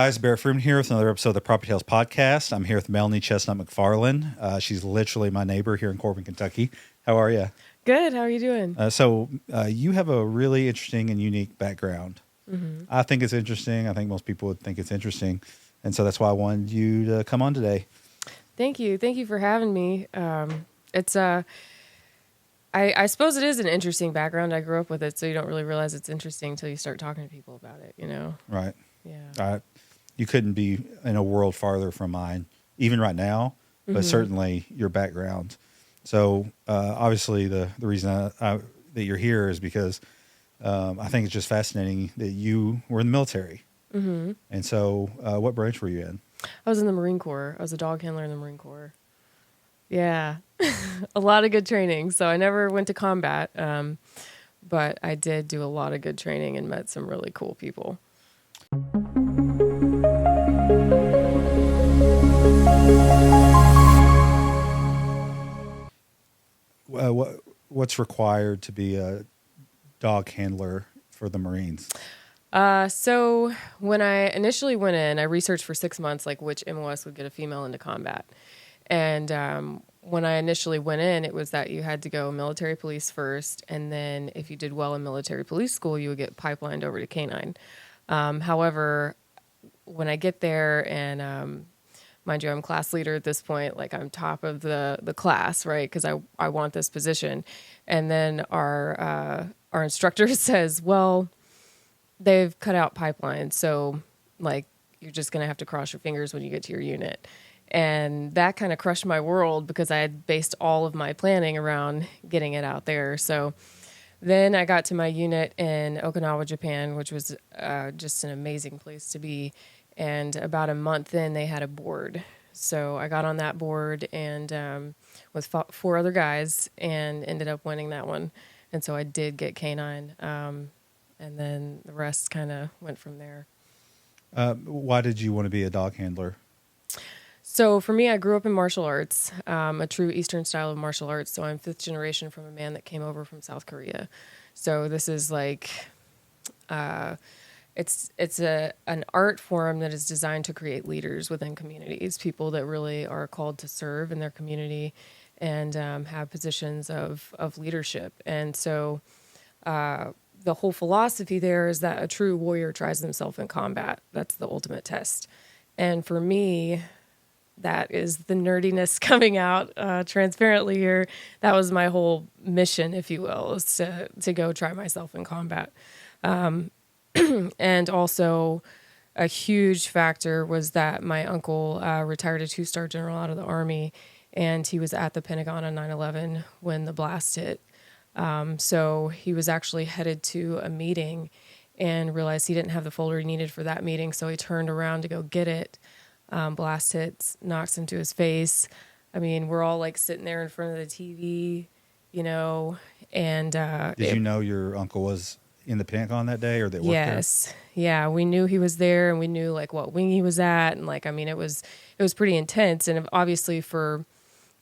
Guys, Barrett Freeman here with another episode of the PropertyTales podcast. I'm here with Melanie Chestnut McFarland. She's literally my neighbor here in Corbin, Kentucky. How are you? Good. How are you doing? So you have a really interesting and unique background. Mm-hmm. I think it's interesting. I think most people would think it's interesting. And so that's why I wanted you to come on today. Thank you. Thank you for having me. It's I suppose it is an interesting background. I grew up with it, so you don't really realize it's interesting until you start talking to people about it, you know? Right. Yeah. You couldn't be in a world farther from mine, even right now, but certainly your background. So obviously the reason that you're here is because I think it's just fascinating that you were in the military. Mm-hmm. And so what branch were you in? I was in the Marine Corps. I was a dog handler in the Marine Corps. Yeah. A lot of good training. So I never went to combat, but I did do a lot of good training and met some really cool people. What's required to be a dog handler for the Marines? So when I initially went in, I researched for 6 months, like which MOS would get a female into combat. And when I initially went in, it was that you had to go military police first. And then if you did well in military police school, you would get pipelined over to K-9. However, when I get there and, mind you, I'm class leader at this point, like I'm top of the class, right? Because I want this position. And then our instructor says, well, they've cut out pipelines. So like, you're just going to have to cross your fingers when you get to your unit. And that kind of crushed my world because I had based all of my planning around getting it out there. So then I got to my unit in Okinawa, Japan, which was just an amazing place to be. And about a month in, they had a board. So I got on that board and with 4 other guys and ended up winning that one. And so I did get K-9. And then the rest kind of went from there. Why did you want to be a dog handler? So for me, I grew up in martial arts, a true Eastern style of martial arts. So I'm 5th generation from a man that came over from South Korea. So this is like, it's an art form that is designed to create leaders within communities, people that really are called to serve in their community and have positions of leadership. And so the whole philosophy there is that a true warrior tries himself in combat. That's the ultimate test. And for me, that is the nerdiness coming out transparently here. That was my whole mission, if you will, is to go try myself in combat. And also a huge factor was that my uncle retired a 2-star general out of the Army, and he was at the Pentagon on 9/11 when the blast hit. So he was actually headed to a meeting and realized he didn't have the folder he needed for that meeting, so he turned around to go get it. Blast hits, knocks into his face. I mean, we're all like sitting there in front of the TV, you know, and... Did you know your uncle was in the Pentagon that day or that worked there? Yes. Yeah, we knew he was there and we knew like what wing he was at. And like, I mean, it was pretty intense. And obviously for,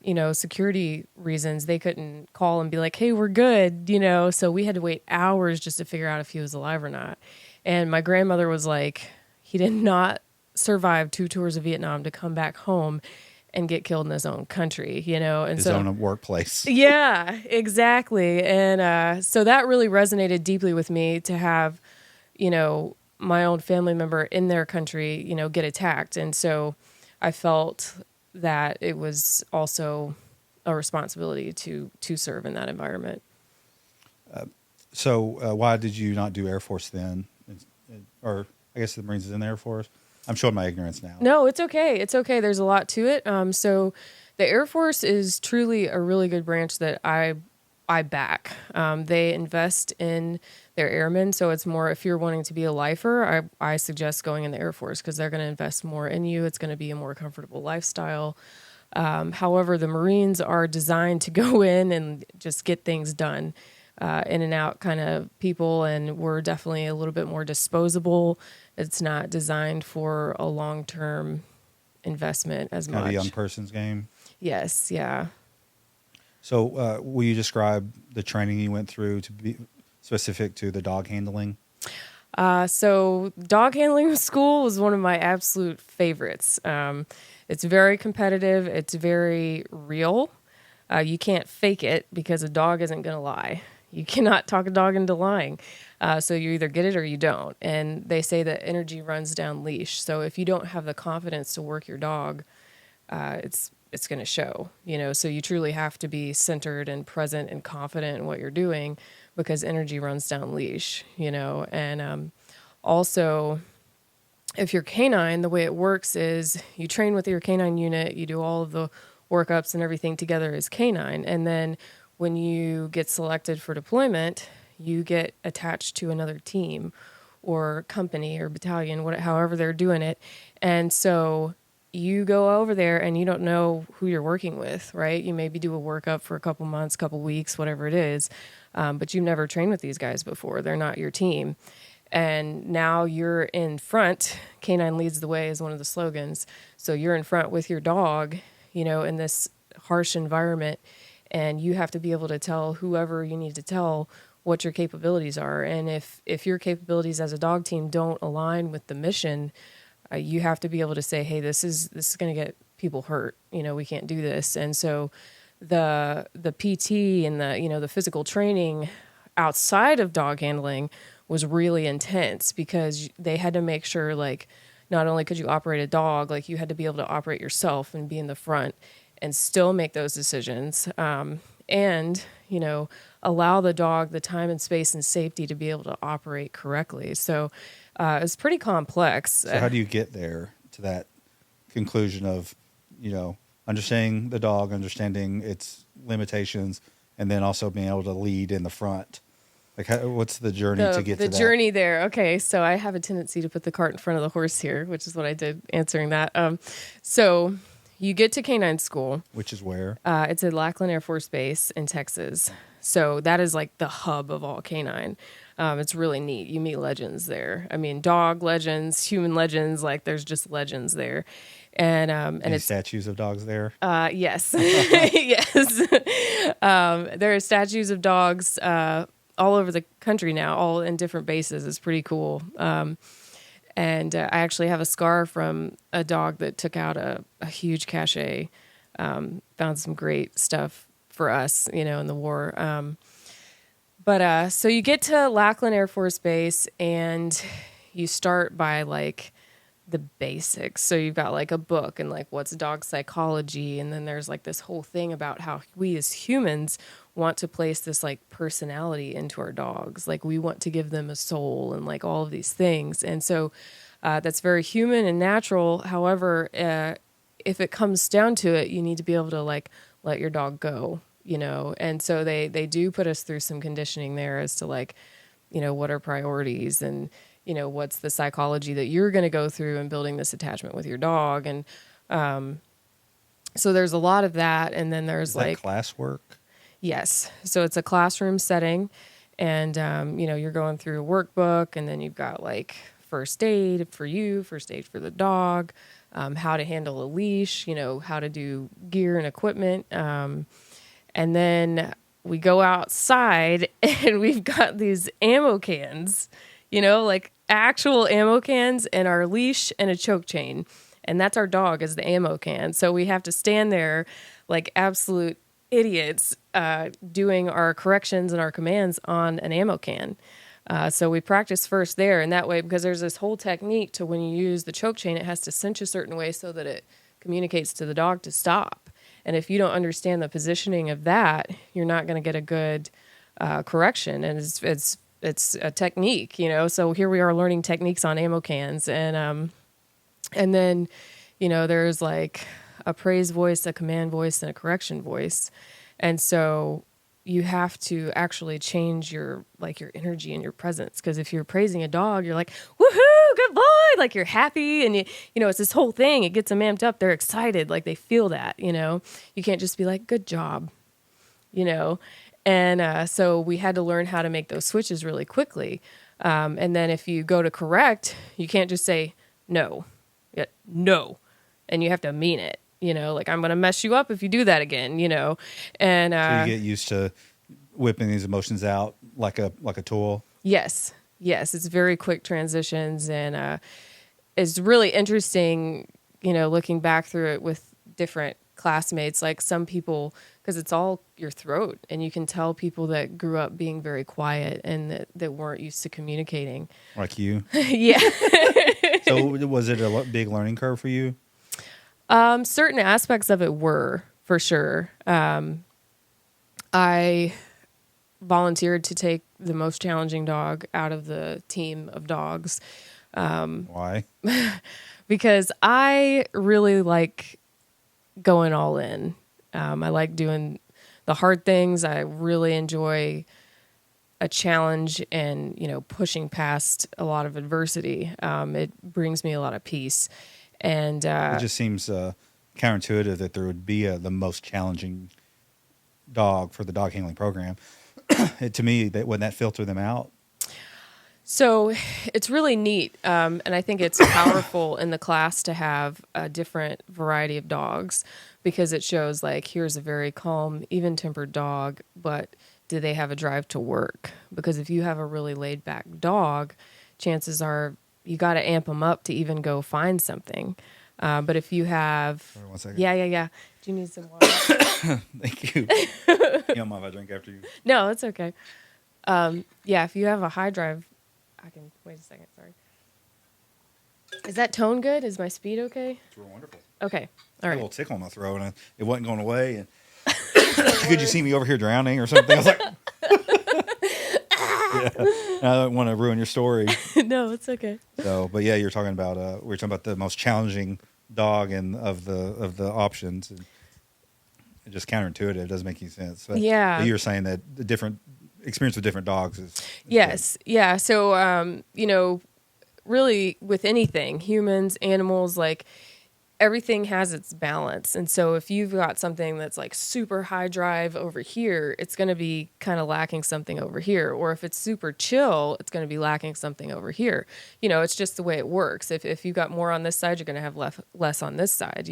you know, security reasons, they couldn't call and be like, hey, we're good, you know? So we had to wait hours just to figure out if he was alive or not. And my grandmother was like, he did not survive 2 tours of Vietnam to come back home and get killed in his own country, you know, and his own workplace. Yeah, exactly. And so that really resonated deeply with me to have, you know, my own family member in their country, you know, get attacked. And so I felt that it was also a responsibility to serve in that environment. So why did you not do Air Force then? Or I guess the Marines is in the Air Force. I'm showing my ignorance now. No, it's okay. It's okay. There's a lot to it. So the Air Force is truly a really good branch that I back. They invest in their airmen. So it's more, if you're wanting to be a lifer, I suggest going in the Air Force because they're going to invest more in you. It's going to be a more comfortable lifestyle. However, the Marines are designed to go in and just get things done. In and out kind of people, and we're definitely a little bit more disposable. It's not designed for a long-term investment as much. Kind of a young person's game. Yes, yeah. So will you describe the training you went through to be specific to the dog handling? So dog handling school was one of my absolute favorites. It's very competitive. It's very real. You can't fake it because a dog isn't going to lie. You cannot talk a dog into lying. So you either get it or you don't. And they say that energy runs down leash. So if you don't have the confidence to work your dog, it's going to show, so you truly have to be centered and present and confident in what you're doing because energy runs down leash, and also if you're K-9, the way it works is you train with your K-9 unit, you do all of the workups and everything together as K-9. And then when you get selected for deployment, you get attached to another team or company or battalion, however they're doing it. And so you go over there and you don't know who you're working with, right? You maybe do a workup for a couple months, couple weeks, whatever it is, but you've never trained with these guys before. They're not your team. And now you're in front. K-9 leads the way is one of the slogans. So you're in front with your dog, in this harsh environment, and you have to be able to tell whoever you need to tell what your capabilities are. And if your capabilities as a dog team don't align with the mission, you have to be able to say, hey, this is going to get people hurt. We can't do this. And so the PT and the physical training outside of dog handling was really intense because they had to make sure, like, not only could you operate a dog, like you had to be able to operate yourself and be in the front and still make those decisions. And, allow the dog the time and space and safety to be able to operate correctly. So it's pretty complex. So how do you get there to that conclusion of, understanding the dog, understanding its limitations, and then also being able to lead in the front? Like, what's the journey to get to that? The journey there. Okay, so I have a tendency to put the cart in front of the horse here, which is what I did answering that. So you get to K-9 school. Which is where? It's at Lackland Air Force Base in Texas. So that is like the hub of all K-9. It's really neat. You meet legends there. I mean, dog legends, human legends, like there's just legends there. And it's statues of dogs there? Yes. Yes. There are statues of dogs all over the country now, all in different bases. It's pretty cool. And I actually have a scar from a dog that took out a huge cache. Found some great stuff for us, in the war. But so you get to Lackland Air Force Base and you start by like the basics. So you've got like a book and like what's dog psychology. And then there's like this whole thing about how we as humans want to place this like personality into our dogs. Like we want to give them a soul and like all of these things. And so that's very human and natural. However, if it comes down to it, you need to be able to like let your dog go, And so they do put us through some conditioning there as to like, what are priorities and, what's the psychology that you're going to go through in building this attachment with your dog. And so there's a lot of that. And then there's like classwork. Yes. So it's a classroom setting and, you're going through a workbook and then you've got like first aid for you, first aid for the dog, how to handle a leash, how to do gear and equipment. And then we go outside and we've got these ammo cans, like actual ammo cans and our leash and a choke chain. And that's our dog as the ammo can. So we have to stand there like absolute idiots doing our corrections and our commands on an ammo can. So we practice first there, and that way, because there's this whole technique to when you use the choke chain, it has to cinch a certain way so that it communicates to the dog to stop. And if you don't understand the positioning of that, you're not going to get a good correction. And it's a technique, So here we are learning techniques on ammo cans, and then there's like a praise voice, a command voice, and a correction voice, and so you have to actually change your energy and your presence. Because if you're praising a dog, you're like, woohoo, good boy. Like you're happy. And it's this whole thing. It gets them amped up. They're excited. Like they feel that, you can't just be like, good job, And so we had to learn how to make those switches really quickly. And then if you go to correct, you can't just say no, no. And you have to mean it. Like I'm going to mess you up if you do that again, and so you get used to whipping these emotions out like a tool. Yes. Yes, it's very quick transitions, and it's really interesting, looking back through it with different classmates. Like some people, because it's all your throat, and you can tell people that grew up being very quiet and that weren't used to communicating. Like you. Yeah. So was it a big learning curve for you? Certain aspects of it were, for sure. I volunteered to take the most challenging dog out of the team of dogs. Why? Because I really like going all in. I like doing the hard things. I really enjoy a challenge and, pushing past a lot of adversity. It brings me a lot of peace. And it just seems counterintuitive that there would be the most challenging dog for the dog handling program. To me, wouldn't that filter them out? So it's really neat, and I think it's powerful in the class to have a different variety of dogs, because it shows like here's a very calm, even-tempered dog, but do they have a drive to work? Because if you have a really laid-back dog, chances are you got to amp them up to even go find something. But if you have, Sorry, 1 second. yeah. Do you need some water? Thank you. You don't mind if I drink after you? No, it's okay. If you have a high drive. I can wait a second. Sorry. Is that tone good? Is my speed okay? It's real wonderful. Okay. All I had right. a little tickle in my throat, and it wasn't going away. And could you see me over here drowning or something? I was like, yeah. I don't want to ruin your story. No, it's okay. So, but yeah, you're talking about we were talking about the most challenging dog and of the options, and it's just counterintuitive. It doesn't make any sense. But Yeah. you're saying that the different experience with different dogs is Yes. Good. Yeah. So, really with anything, humans, animals, like everything has its balance. And so if you've got something that's like super high drive over here, it's going to be kind of lacking something over here. Or if it's super chill, it's going to be lacking something over here. It's just the way it works. If you got more on this side, you're going to have less on this side,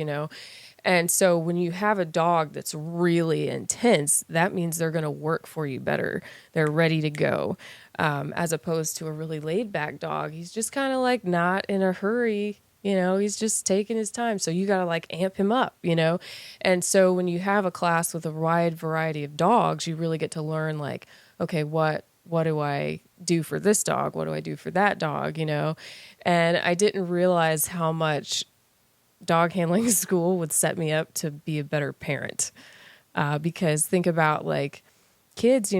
And so when you have a dog that's really intense, that means they're going to work for you better. They're ready to go. As opposed to a really laid back dog. He's just kind of like not in a hurry. He's just taking his time. So you got to like amp him up, And so when you have a class with a wide variety of dogs, you really get to learn like, okay, what do I do for this dog? What do I do for that dog? And I didn't realize how much dog handling school would set me up to be a better parent. Because think about like kids,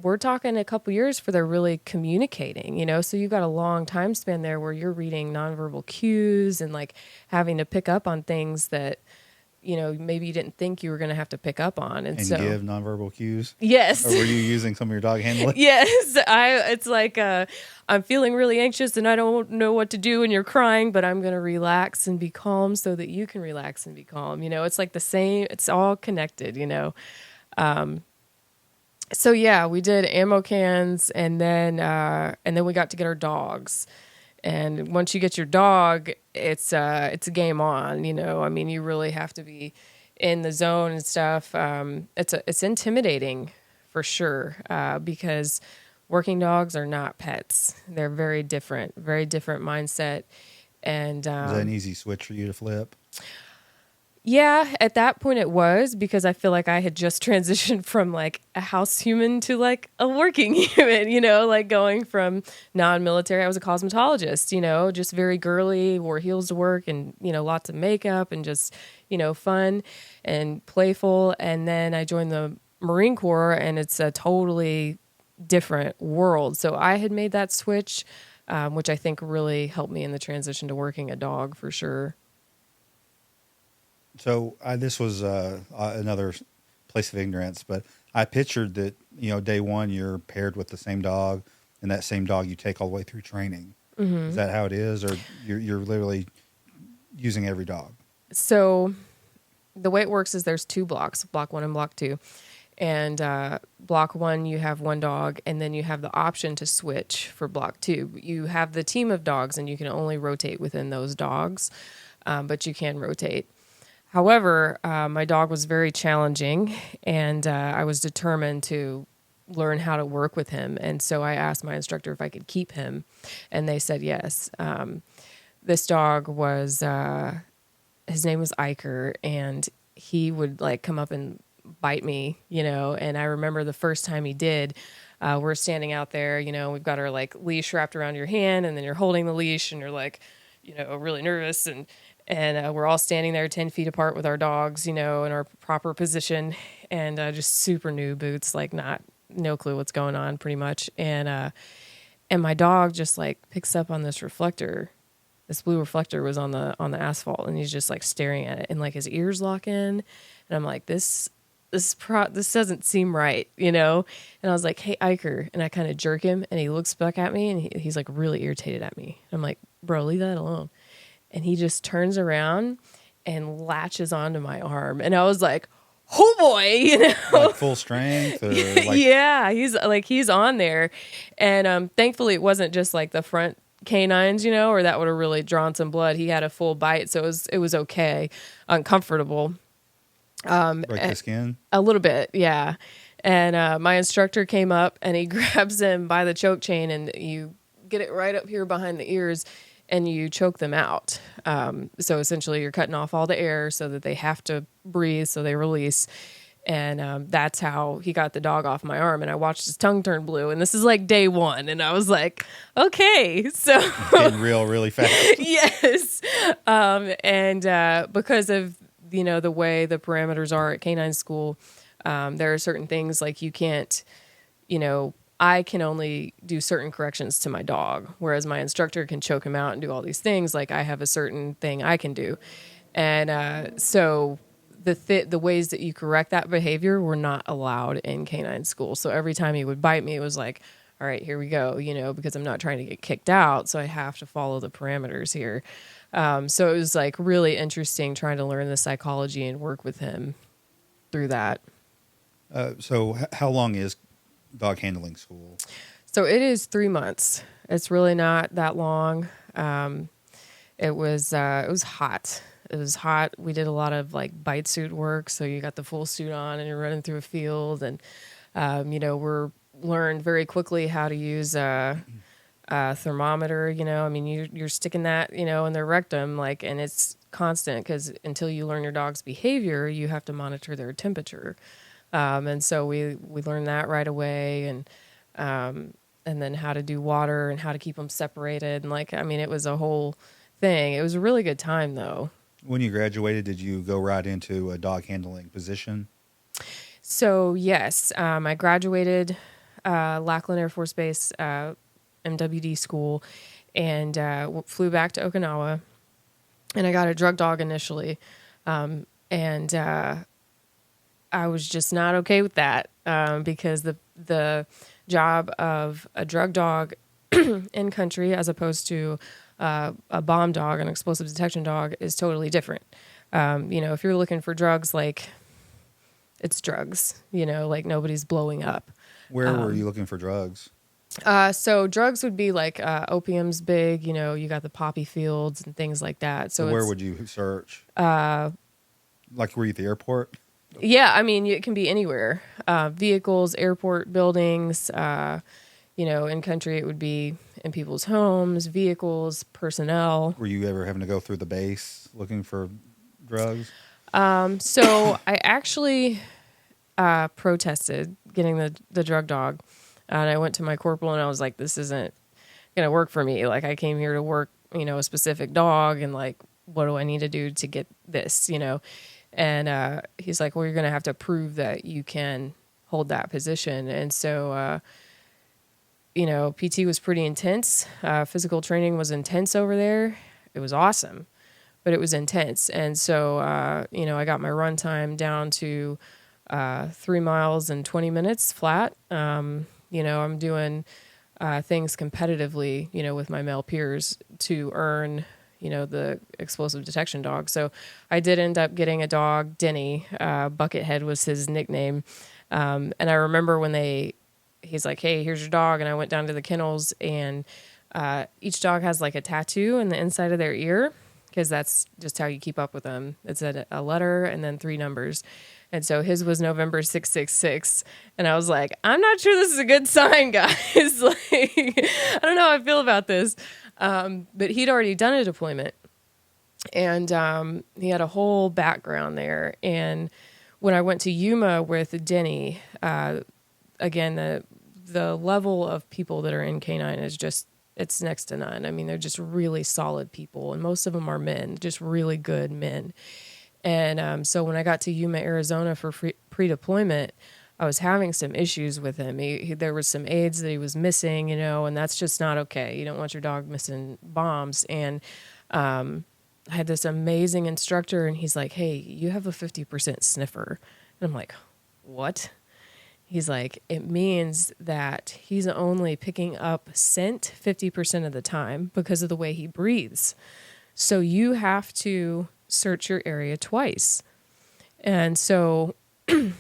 we're talking a couple years for they're really communicating, so you've got a long time span there where you're reading nonverbal cues and like having to pick up on things that, maybe you didn't think you were going to have to pick up on. And so give nonverbal cues. Yes. Or were you using some of your dog handling? Yes. It's like, I'm feeling really anxious and I don't know what to do and you're crying, but I'm going to relax and be calm so that you can relax and be calm. It's like the same, it's all connected, So yeah, we did ammo cans and then we got to get our dogs. And once you get your dog, it's a game on, you really have to be in the zone and stuff. It's intimidating for sure, because working dogs are not pets. They're very different mindset. And Is that an easy switch for you to flip? Yeah, at that point it was, because I feel like I had just transitioned from like a house human to like a working human, like going from non-military. I was a cosmetologist, just very girly, wore heels to work and, lots of makeup and just, fun and playful. And then I joined the Marine Corps and it's a totally different world. So I had made that switch, which I think really helped me in the transition to working a dog for sure. So this was another place of ignorance, but I pictured that, day one you're paired with the same dog, and that same dog you take all the way through training. Mm-hmm. Is that how it is, or you're literally using every dog? So the way it works is there's two blocks, block 1 and block 2. And block 1, you have one dog, and then you have the option to switch for block 2. You have the team of dogs, and you can only rotate within those dogs, but you can rotate. However, my dog was very challenging, and I was determined to, learn how to work with him. And so I asked my instructor if I could keep him, and they said yes. This dog was, his name was Iker, and he would like come up and bite me, and I remember the first time he did, we're standing out there, we've got our like leash wrapped around your hand, and then you're holding the leash and you're like, really nervous, and we're all standing there 10 feet apart with our dogs, in our proper position, and just super new boots, like no clue what's going on pretty much. And my dog just like picks up on this reflector. This blue reflector was on the asphalt, and he's just like staring at it, and like his ears lock in, and I'm like, this doesn't seem right, And I was like, hey, Iker, and I kind of jerk him, and he looks back at me, and he's like really irritated at me. I'm like, bro, leave that alone. And he just turns around and latches onto my arm, and I was like, oh boy, Like full strength, or like... Yeah, he's on there, and thankfully it wasn't just like the front canines, or that would have really drawn some blood. He had a full bite, so it was okay, uncomfortable. Break the skin? A little bit, yeah. And my instructor came up, and he grabs him by the choke chain, and you get it right up here behind the ears, and you choke them out. So essentially you're cutting off all the air so that they have to breathe, so they release. And that's how he got the dog off my arm. And I watched his tongue turn blue. And this is like day one. And I was like, okay. So getting real really fast. Yes. Because of, the way the parameters are at K-9 school, there are certain things like you can't, I can only do certain corrections to my dog, whereas my instructor can choke him out and do all these things. Like I have a certain thing I can do. And so the ways that you correct that behavior were not allowed in K-9 school. So every time he would bite me, it was like, all right, here we go, because I'm not trying to get kicked out. So I have to follow the parameters here. So it was like really interesting trying to learn the psychology and work with him through that. So how long is dog handling school? So it is 3 months. It's really not that long. It was hot. It was hot. We did a lot of like bite suit work. So you got the full suit on and you're running through a field, and, we're learned very quickly how to use a thermometer, you're sticking that, in their rectum, like, and it's constant because until you learn your dog's behavior, you have to monitor their temperature. And so we learned that right away, and then how to do water and how to keep them separated. And it was a whole thing. It was a really good time though. When you graduated, did you go right into a dog handling position? So yes, I graduated Lackland Air Force Base MWD school, and flew back to Okinawa, and I got a drug dog initially, and I was just not okay with that because the job of a drug dog in country as opposed to a bomb dog, an explosive detection dog, is totally different. If you're looking for drugs, like it's drugs, like nobody's blowing up. Where were you looking for drugs? So drugs would be like opium's big, you got the poppy fields and things like that. So where would you search? Like were you at the airport? Yeah, it can be anywhere. Vehicles, airport buildings, in country it would be in people's homes, vehicles, personnel. Were you ever having to go through the base looking for drugs? So I actually protested getting the drug dog. And I went to my corporal and I was like, this isn't going to work for me. Like I came here to work, a specific dog, and like, what do I need to do to get this, And he's like, well, you're going to have to prove that you can hold that position. And so, PT was pretty intense. Physical training was intense over there. It was awesome, but it was intense. And so, I got my run time down to 3 miles and 20 minutes flat. I'm doing things competitively, with my male peers to earn, the explosive detection dog. So I did end up getting a dog, Denny. Buckethead was his nickname. And I remember when he's like, hey, here's your dog. And I went down to the kennels, and each dog has like a tattoo in the inside of their ear, because that's just how you keep up with them. It's a letter and then 3 numbers. And so his was November 666. And I was like, I'm not sure this is a good sign, guys. Like, I don't know how I feel about this. But he'd already done a deployment. And he had a whole background there. And when I went to Yuma with Denny, again, the level of people that are in K-9 is just, it's next to none. I mean, they're just really solid people. And most of them are men, just really good men. And so when I got to Yuma, Arizona for pre-deployment, I was having some issues with him. There was some aids that he was missing, you know, and that's just not okay. You don't want your dog missing bombs. And I had this amazing instructor, and he's like, hey, you have a 50% sniffer. And I'm like, what? He's like, it means that he's only picking up scent 50% of the time because of the way he breathes. So you have to search your area twice. And so, you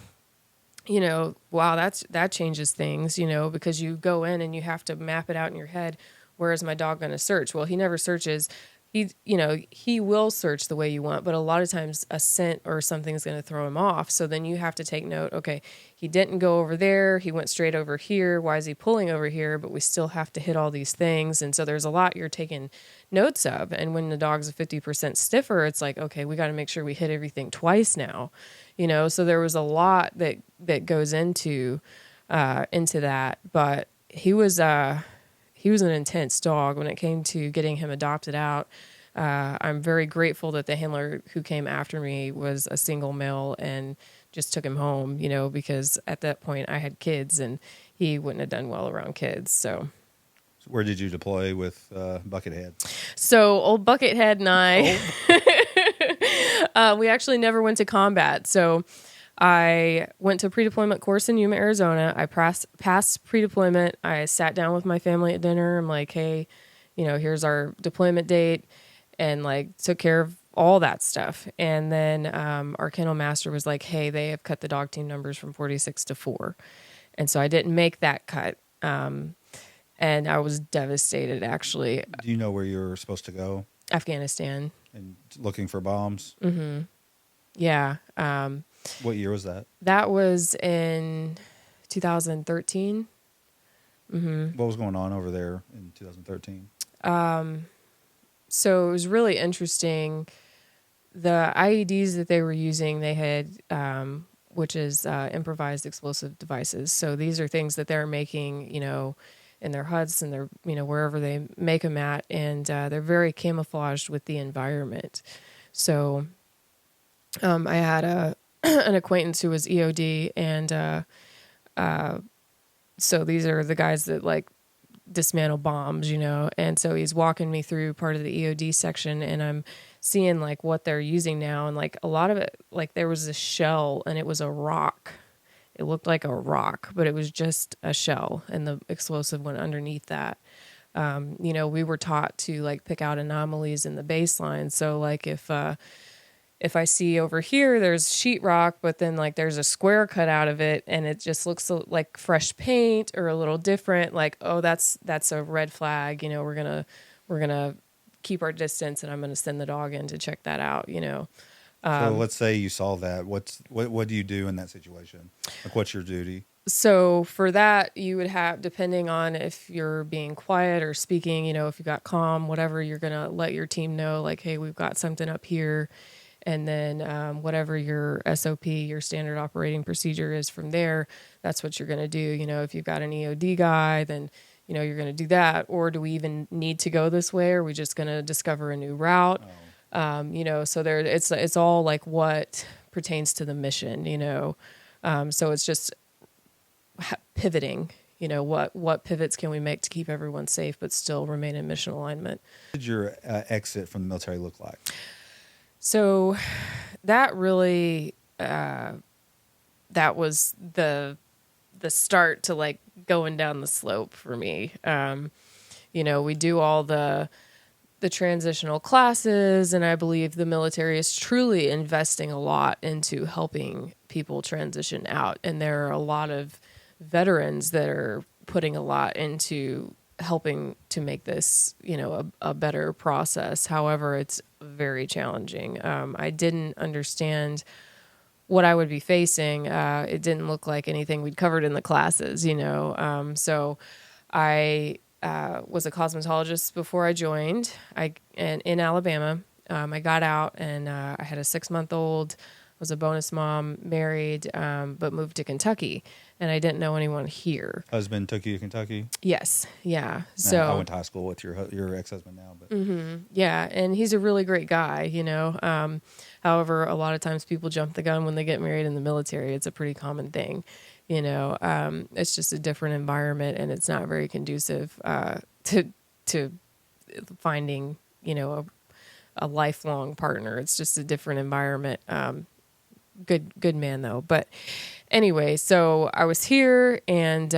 know, wow, that changes things, you know, because you go in and you have to map it out in your head. Where is my dog going to search? Well, he never searches. He will search the way you want, but a lot of times a scent or something is going to throw him off. So then you have to take note, okay, he didn't go over there. He went straight over here. Why is he pulling over here? But we still have to hit all these things. And so there's a lot you're taking notes of. And when the dog's a 50% stiffer, it's like, okay, we got to make sure we hit everything twice now, you know? So there was a lot that goes into that, but he was an intense dog when it came to getting him adopted out. I'm very grateful that the handler who came after me was a single male and just took him home, you know, because at that point I had kids and he wouldn't have done well around kids. So where did you deploy with Buckethead? So old Buckethead and I, we actually never went to combat. So I went to a pre-deployment course in Yuma, Arizona. I passed pre-deployment. I sat down with my family at dinner. I'm like, hey, you know, here's our deployment date, and like took care of all that stuff. And then our kennel master was like, hey, they have cut the dog team numbers from 46 to 4. And so I didn't make that cut. And I was devastated, actually. Do you know where you were supposed to go? Afghanistan. And looking for bombs? Mm-hmm. Yeah. What year was that? That was in 2013. Mm-hmm. What was going on over there in 2013? So it was really interesting. The IEDs that they were using, they had, which is improvised explosive devices. So these are things that they're making, you know, in their huts and their, you know, wherever they make them at. And they're very camouflaged with the environment. So I had an acquaintance who was EOD, and so these are the guys that like dismantle bombs, you know. And so he's walking me through part of the EOD section, and I'm seeing like what they're using now, and like a lot of it, like there was a shell and it was a rock. It looked like a rock, but it was just a shell, and the explosive went underneath that. You know, we were taught to like pick out anomalies in the baseline. So like if I see over here, there's sheetrock, but then like there's a square cut out of it and it just looks like fresh paint or a little different, like, oh, that's a red flag. You know, we're going to keep our distance, and I'm going to send the dog in to check that out, you know. So let's say you saw that. What do you do in that situation? Like, what's your duty? So for that, you would have, depending on if you're being quiet or speaking, you know, if you got calm, whatever, you're going to let your team know, like, hey, we've got something up here. And then whatever your SOP, your standard operating procedure is from there, that's what you're going to do. You know, if you've got an EOD guy, then, you know, you're going to do that. Or do we even need to go this way? Or are we just going to discover a new route? You know, so there, it's all like what pertains to the mission, you know. So it's just pivoting, you know, what pivots can we make to keep everyone safe but still remain in mission alignment. What did your exit from the military look like? So that really, that was the start to like going down the slope for me. You know, we do all the transitional classes, and I believe the military is truly investing a lot into helping people transition out. And there are a lot of veterans that are putting a lot into helping to make this, you know, a better process. However, it's very challenging. I didn't understand what I would be facing, it didn't look like anything we'd covered in the classes, you know. So I was a cosmetologist before I joined. And in Alabama. I got out and I had a 6-month-old. Was a bonus mom, married, but moved to Kentucky, and I didn't know anyone here. Husband took you to Kentucky? Yes, yeah. So I went to high school with your ex-husband now, but yeah, and he's a really great guy, you know. However, a lot of times people jump the gun when they get married in the military. It's a pretty common thing, you know. It's just a different environment, and it's not very conducive to finding, you know, a lifelong partner. It's just a different environment. Good man though. But anyway, so I was here, and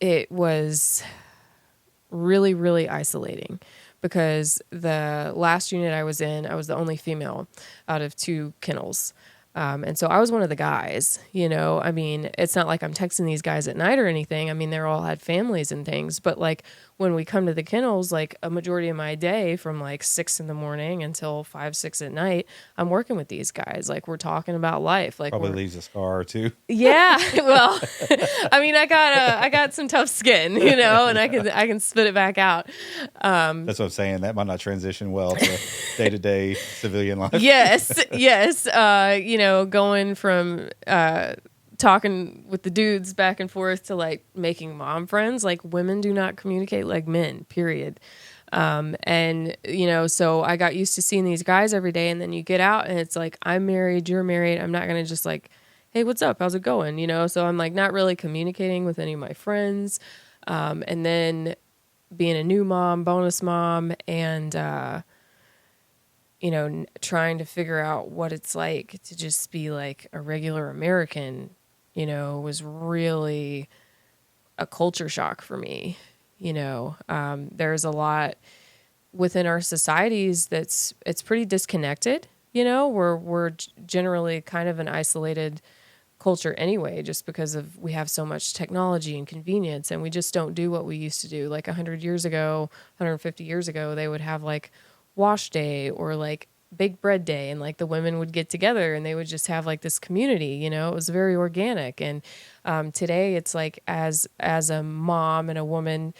it was really, really isolating because the last unit I was in, I was the only female out of 2 kennels. And so I was one of the guys, you know. I mean, it's not like I'm texting these guys at night or anything. I mean, they're all had families and things, but like when we come to the kennels, like a majority of my day from like 6 in the morning until 5, 6 at night, I'm working with these guys. Like we're talking about life. Like probably leaves a scar or two. Yeah. Well, I mean, I got some tough skin, you know, and I can spit it back out. That's what I'm saying. That might not transition well to day-to-day civilian life. Yes. You know, going from talking with the dudes back and forth to like making mom friends. Like women do not communicate like men, period. And you know, so I got used to seeing these guys every day, and then you get out and it's like, I'm married, you're married. I'm not going to just like, hey, what's up? How's it going? You know? So I'm like not really communicating with any of my friends. And then being a new mom, bonus mom, and, you know, trying to figure out what it's like to just be like a regular American, you know, was really a culture shock for me. You know, there's a lot within our societies it's pretty disconnected. You know, we're generally kind of an isolated culture anyway, just because of we have so much technology and convenience, and we just don't do what we used to do. Like 100 years ago, 150 years ago, they would have like wash day or like bake bread day, and like the women would get together and they would just have like this community, you know. It was very organic. And today it's like as a mom and a woman,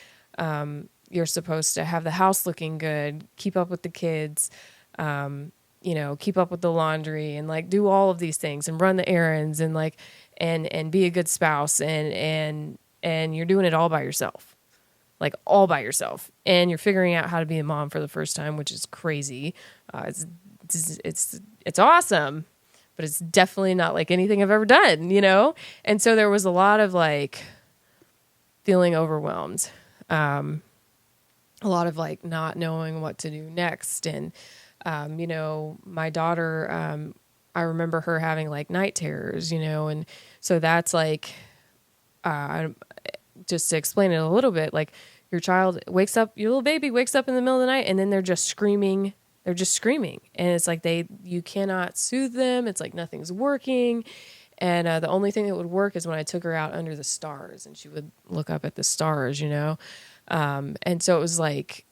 you're supposed to have the house looking good, keep up with the kids, you know, keep up with the laundry, and like do all of these things and run the errands, and like and be a good spouse, and you're doing it all by yourself. Like all by yourself, and you're figuring out how to be a mom for the first time, which is crazy. It's awesome, but it's definitely not like anything I've ever done, you know? And so there was a lot of like feeling overwhelmed, a lot of like not knowing what to do next. And, you know, my daughter, I remember her having like night terrors, you know? And so that's like, just to explain it a little bit, like your child wakes up, your little baby wakes up in the middle of the night, and then they're just screaming. They're just screaming. And it's like you cannot soothe them. It's like nothing's working. And the only thing that would work is when I took her out under the stars, and she would look up at the stars, you know? And so it was like,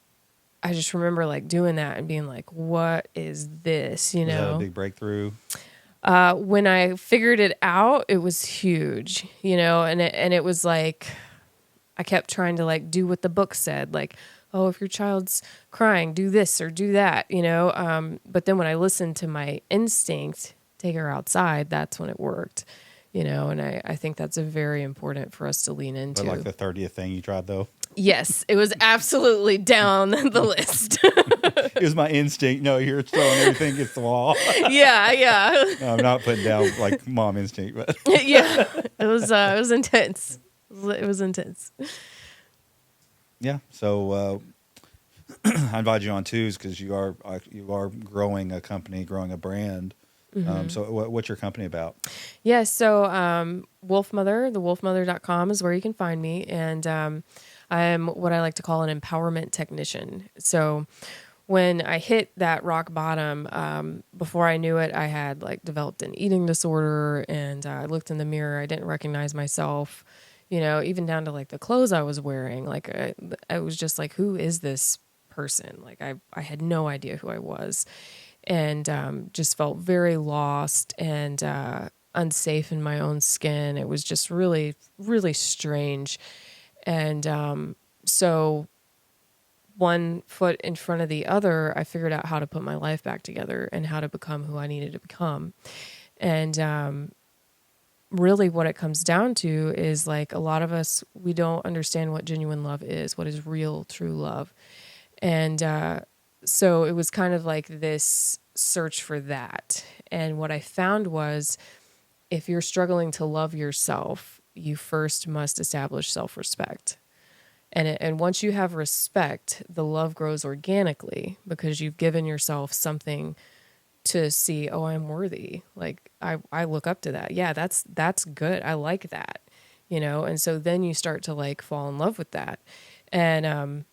I just remember like doing that and being like, what is this? You know? Was that a big breakthrough? When I figured it out, it was huge, you know, and it was like, I kept trying to like do what the book said, like, oh, if your child's crying, do this or do that, you know? But then when I listened to my instinct, take her outside, that's when it worked, you know? And I think that's a very important for us to lean into. But like the 30th thing you tried though? Yes, it was absolutely down the list. It was my instinct. No, you're throwing everything against the wall. Yeah. No, I'm not putting down like mom instinct, but yeah, it was intense. It was intense. Yeah. So I invited you on too, because you are growing a company, growing a brand. Mm-hmm. So what's your company about? Yeah. So Wolf Mother, thewolfmother.com is where you can find me. And I'm what I like to call an empowerment technician. So when I hit that rock bottom, before I knew it, I had like developed an eating disorder, and I looked in the mirror. I didn't recognize myself, you know, even down to like the clothes I was wearing. Like I was just like, who is this person? Like I had no idea who I was. and just felt very lost and unsafe in my own skin. It was just really, really strange. And so, one foot in front of the other, I figured out how to put my life back together and how to become who I needed to become. And really, what it comes down to is like a lot of us, we don't understand what genuine love is, what is real, true love. And so it was kind of like this search for that. And what I found was if you're struggling to love yourself, you first must establish self-respect. And once you have respect, the love grows organically because you've given yourself something to see, oh, I'm worthy. Like I look up to that. Yeah, that's good. I like that. And so then you start to like fall in love with that. And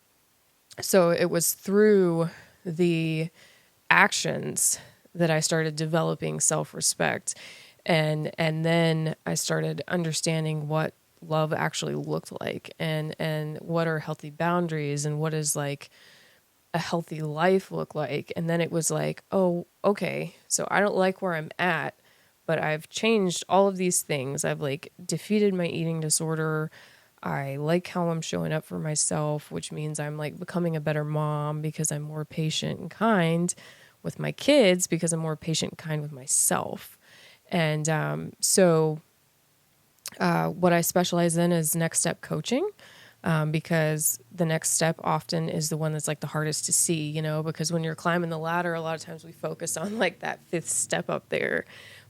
so it was through the actions that I started developing self-respect. And then I started understanding what love actually looked like and what are healthy boundaries and what is like a healthy life look like. And then it was like, oh, okay, so I don't like where I'm at, but I've changed all of these things. I've like defeated my eating disorder. I like how I'm showing up for myself, which means I'm like becoming a better mom because I'm more patient and kind with my kids because I'm more patient and kind with myself. And so what I specialize in is next step coaching. Because the next step often is the one that's like the hardest to see, because when you're climbing the ladder, a lot of times we focus on like that fifth step up there,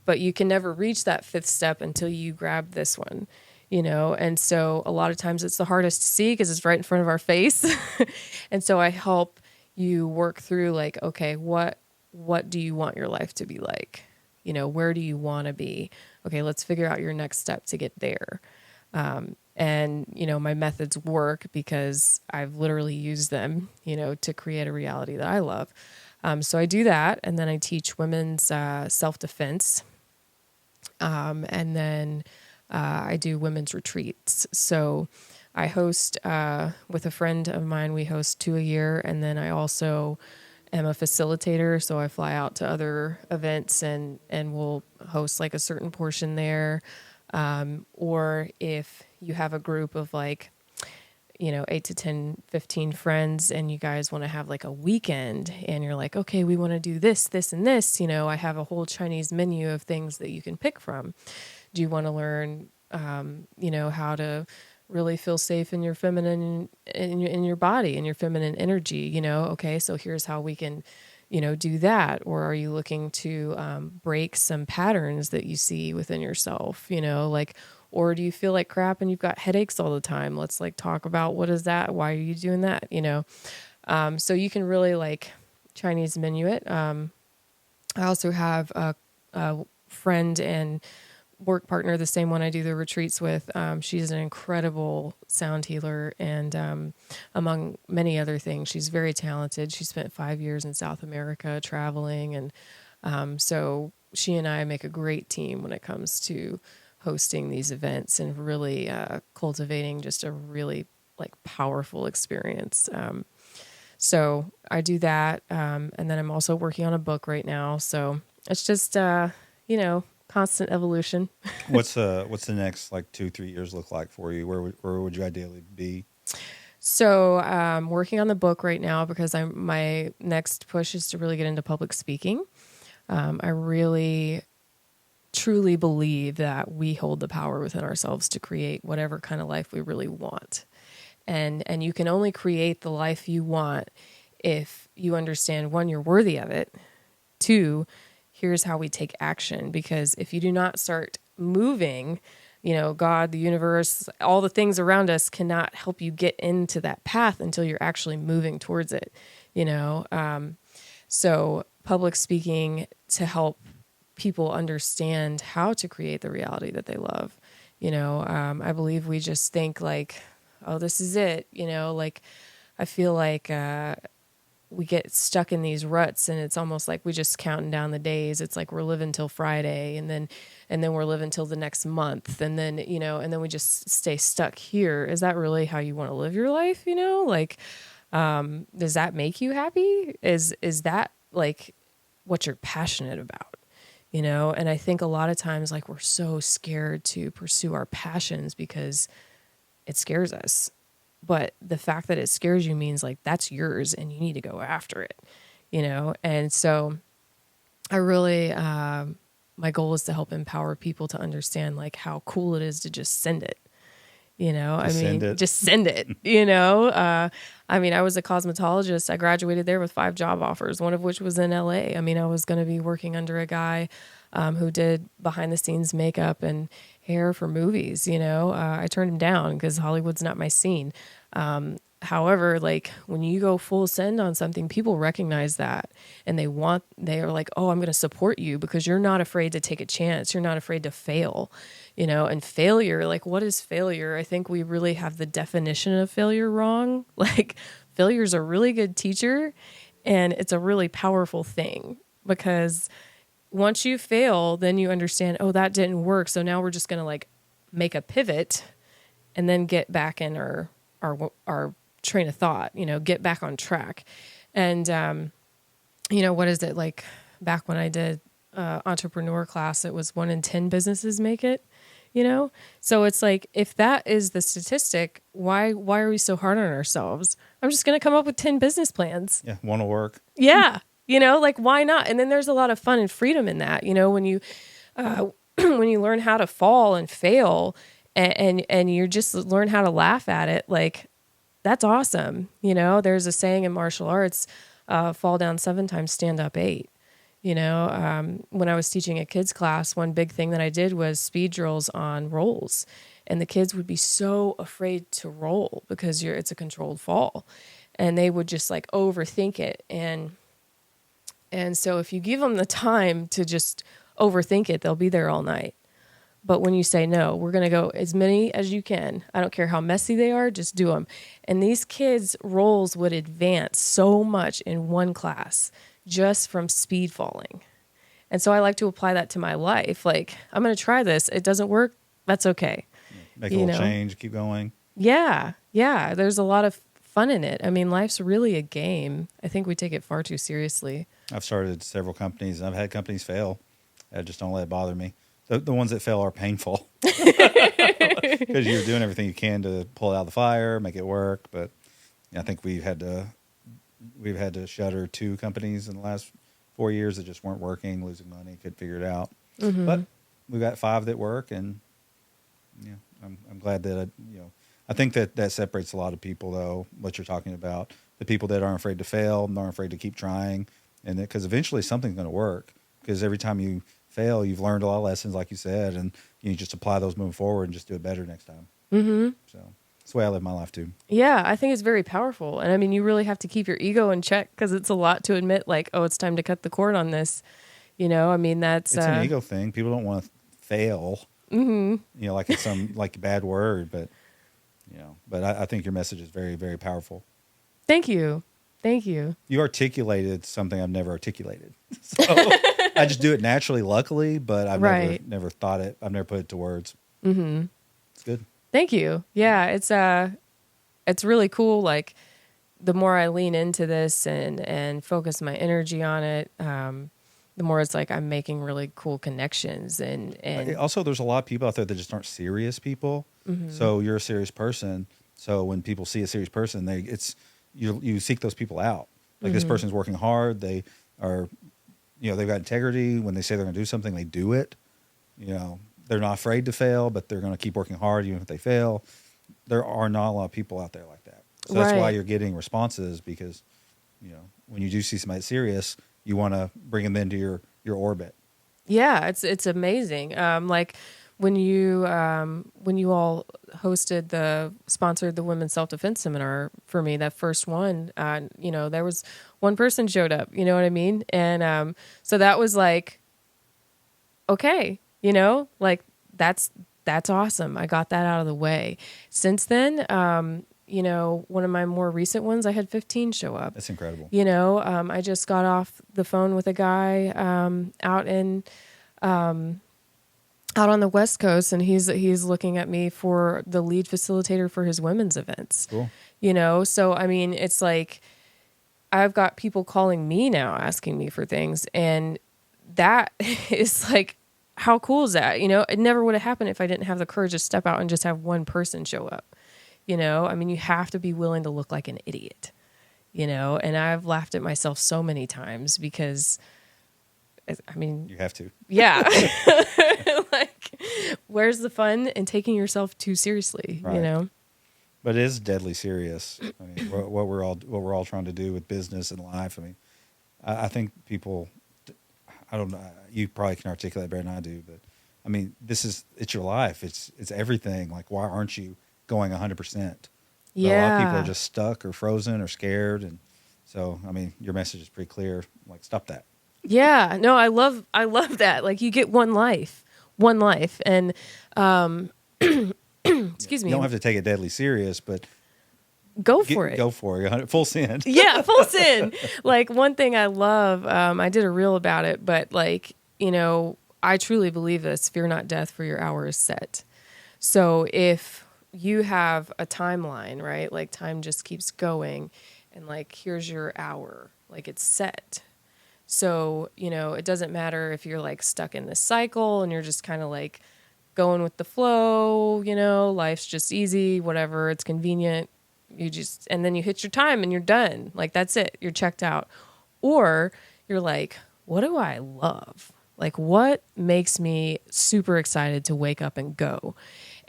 but you can never reach that fifth step until you grab this one, and so a lot of times it's the hardest to see because it's right in front of our face. And so I help you work through like, okay, what do you want your life to be like? Where do you want to be? Okay, let's figure out your next step to get there. And, my methods work because I've literally used them, to create a reality that I love. So I do that. And then I teach women's self-defense. And then I do women's retreats. So I host with a friend of mine, we host 2 a year. And then I also am a facilitator. So I fly out to other events and we'll host like a certain portion there. Or if you have a group of like, 8 to 10, 15 friends and you guys want to have like a weekend and you're like, okay, we want to do this, this, and this, I have a whole Chinese menu of things that you can pick from. Do you want to learn, how to really feel safe in your feminine, in your body, in your feminine energy, okay, so here's how we can, do that. Or are you looking to break some patterns that you see within yourself, or do you feel like crap and you've got headaches all the time? Let's like talk about what is that? Why are you doing that? So you can really like Chinese menu it. I also have a friend and work partner, the same one I do the retreats with. She's an incredible sound healer and among many other things, she's very talented. She spent 5 years in South America traveling. And so she and I make a great team when it comes to hosting these events and really cultivating just a really like powerful experience. So I do that. And then I'm also working on a book right now. So it's just, constant evolution. What's the next like 2-3 years look like for you? Where would you ideally be? So I'm working on the book right now because my next push is to really get into public speaking. I really truly believe that we hold the power within ourselves to create whatever kind of life we really want. And you can only create the life you want if you understand, one, you're worthy of it. Two, here's how we take action. Because if you do not start moving, God, the universe, all the things around us cannot help you get into that path until you're actually moving towards it, So public speaking to help people understand how to create the reality that they love. I believe we just think like, oh, this is it. Like I feel like we get stuck in these ruts and it's almost like we just counting down the days. It's like we're living till Friday and then we're living till the next month. And then, and then we just stay stuck here. Is that really how you want to live your life? Like, does that make you happy? Is that like what you're passionate about, you know? And I think a lot of times, like, we're so scared to pursue our passions because it scares us. But the fact that it scares you means like that's yours and you need to go after it, you know? And so I really, my goal is to help empower people to understand like how cool it is to just send it. You know, just send it, you know? I mean, I was a cosmetologist. I graduated there with 5 job offers, one of which was in LA. I mean, I was going to be working under a guy who did behind the scenes makeup and hair for movies, you know? I turned him down because Hollywood's not my scene. However, like when you go full send on something, people recognize that and they are like, oh, I'm going to support you because you're not afraid to take a chance. You're not afraid to fail, you know, and failure, like what is failure? I think we really have the definition of failure wrong. Like failure is a really good teacher and it's a really powerful thing because once you fail, then you understand, oh, that didn't work. So now we're just going to like make a pivot and then get back in our train of thought, you know, get back on track. And, you know, what is it like back when I did entrepreneur class, it was 1 in 10 businesses make it, you know? So it's like, if that is the statistic, why are we so hard on ourselves? I'm just going to come up with 10 business plans. Yeah. Want to work. Yeah. You know, like why not? And then there's a lot of fun and freedom in that, you know, when you, when you learn how to fall and fail and you just learn how to laugh at it, like, that's awesome. You know, there's a saying in martial arts, fall down 7 times, stand up 8. You know, when I was teaching a kids class, one big thing that I did was speed drills on rolls. And the kids would be so afraid to roll because it's a controlled fall. And they would just like overthink it. And so if you give them the time to just overthink it, they'll be there all night. But when you say, no, we're going to go as many as you can. I don't care how messy they are, just do them. And these kids' roles would advance so much in one class just from speed falling. And so I like to apply that to my life. Like, I'm going to try this. It doesn't work. That's okay. Make a little change, keep going. Yeah. Yeah. There's a lot of fun in it. I mean, life's really a game. I think we take it far too seriously. I've started several companies. I've had companies fail. I just don't let it bother me. The ones that fail are painful because you're doing everything you can to pull it out of the fire, make it work. But I think we've had to shutter 2 companies in the last 4 years that just weren't working, losing money, couldn't figure it out. Mm-hmm. But we've got 5 that work, and yeah, I'm glad that I think that separates a lot of people, though. What you're talking about, the people that aren't afraid to fail, aren't afraid to keep trying, and because eventually something's going to work. Because every time you fail, you've learned a lot of lessons, like you said, and you just apply those moving forward and just do it better next time. Mm-hmm. So that's the way I live my life too. Yeah, I think it's very powerful. And I mean, you really have to keep your ego in check because it's a lot to admit, like, oh, it's time to cut the cord on this. You know, I mean, it's an ego thing. People don't want to fail. Mm-hmm. You know, like it's some like a bad word, but I think your message is very, very powerful. Thank you. Thank you. You articulated something I've never articulated. So I just do it naturally, luckily, but I've never thought it. I've never put it to words. Mm-hmm. It's good. Thank you. Yeah, it's really cool. Like the more I lean into this and focus my energy on it, the more it's like I'm making really cool connections. And also, there's a lot of people out there that just aren't serious people. Mm-hmm. So you're a serious person. So when people see a serious person, you seek those people out. Like, mm-hmm. This person's working hard. They are, they've got integrity. When they say they're going to do something, they do it. They're not afraid to fail, but they're going to keep working hard even if they fail. There are not a lot of people out there like that. So that's why you're getting responses, because, when you do see somebody serious, you want to bring them into your orbit. Yeah, it's amazing. Like when you all sponsored the women's self-defense seminar for me, that first one, there was one person showed up, you know what I mean? And so that was like, okay, like that's awesome. I got that out of the way. Since then, one of my more recent ones, I had 15 show up. That's incredible. I just got off the phone with a guy out on the West Coast, and he's looking at me for the lead facilitator for his women's events. Cool. So I mean, it's like I've got people calling me now asking me for things, and that is like, how cool is that? You know, it never would have happened if I didn't have the courage to step out and just have one person show up. You know, I mean, you have to be willing to look like an idiot, you know, and I've laughed at myself so many times because, I mean, You have to. yeah, like, where's the fun in taking yourself too seriously, Right. you know? But it is deadly serious. I mean, what we're all trying to do with business and life. I mean, I think people, I don't know, you probably can articulate better than I do, but I mean, it's your life. It's everything. Like, why aren't you going 100%? Yeah. But a lot of people are just stuck or frozen or scared. And so, I mean, your message is pretty clear. Like, stop that. Yeah, no, I love that. Like, you get one life, and excuse me, You don't have to take it deadly serious, but go for it. Go for it. Full send. Yeah, full sin. Like, one thing I love, I did a reel about it, but like, you know, I truly believe this: fear not death, for your hour is set. So if you have a timeline, right? Like, time just keeps going, and like, here's your hour, like, it's set. So, you know, it doesn't matter if you're like stuck in this cycle and you're just kind of like going with the flow, you know, life's just easy, whatever, it's convenient. And then you hit your time and you're done. Like, that's it. You're checked out. Or you're like, what do I love? Like, what makes me super excited to wake up and go?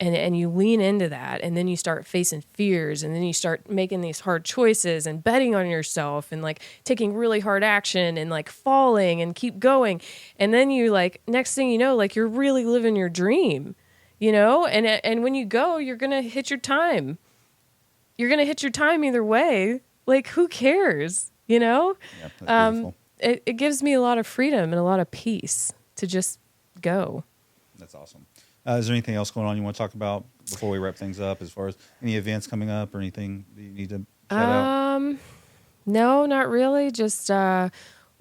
And you lean into that, and then you start facing fears, and then you start making these hard choices and betting on yourself and like taking really hard action and like falling and keep going. And then you, like, next thing you know, like, you're really living your dream, you know? And when you go, you're going to hit your time. You're going to hit your time either way. Like, who cares? You know? Yeah, that's beautiful. It gives me a lot of freedom and a lot of peace to just go. That's awesome. Is there anything else going on you want to talk about before we wrap things up, as far as any events coming up or anything that you need to shout out? No, not really. Just I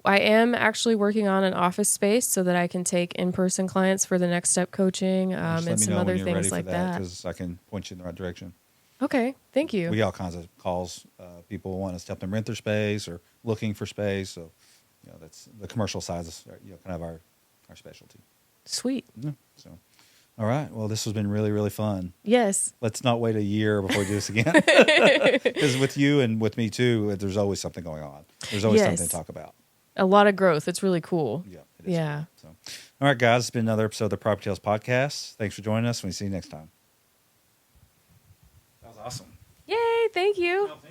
am actually working on an office space so that I can take in-person clients for the next step coaching, Just and let me some know other when you're things ready like for that, that. because I can point you in the right direction. Okay, thank you. We get all kinds of calls. People want us to help them rent their space or looking for space. So, you know, that's the commercial side is, you know, kind of our specialty. Sweet. Yeah. So, all right. Well, this has been really, really fun. Yes. Let's not wait a year before we do this again. Because with you and with me too, there's always something going on. There's always something to talk about. A lot of growth. It's really cool. Yeah. It is Yeah. cool. So, all right, guys. It's been another episode of the PropertyTales podcast. Thanks for joining us. We'll see you next time. That was awesome. Yay, thank you. No, thank you.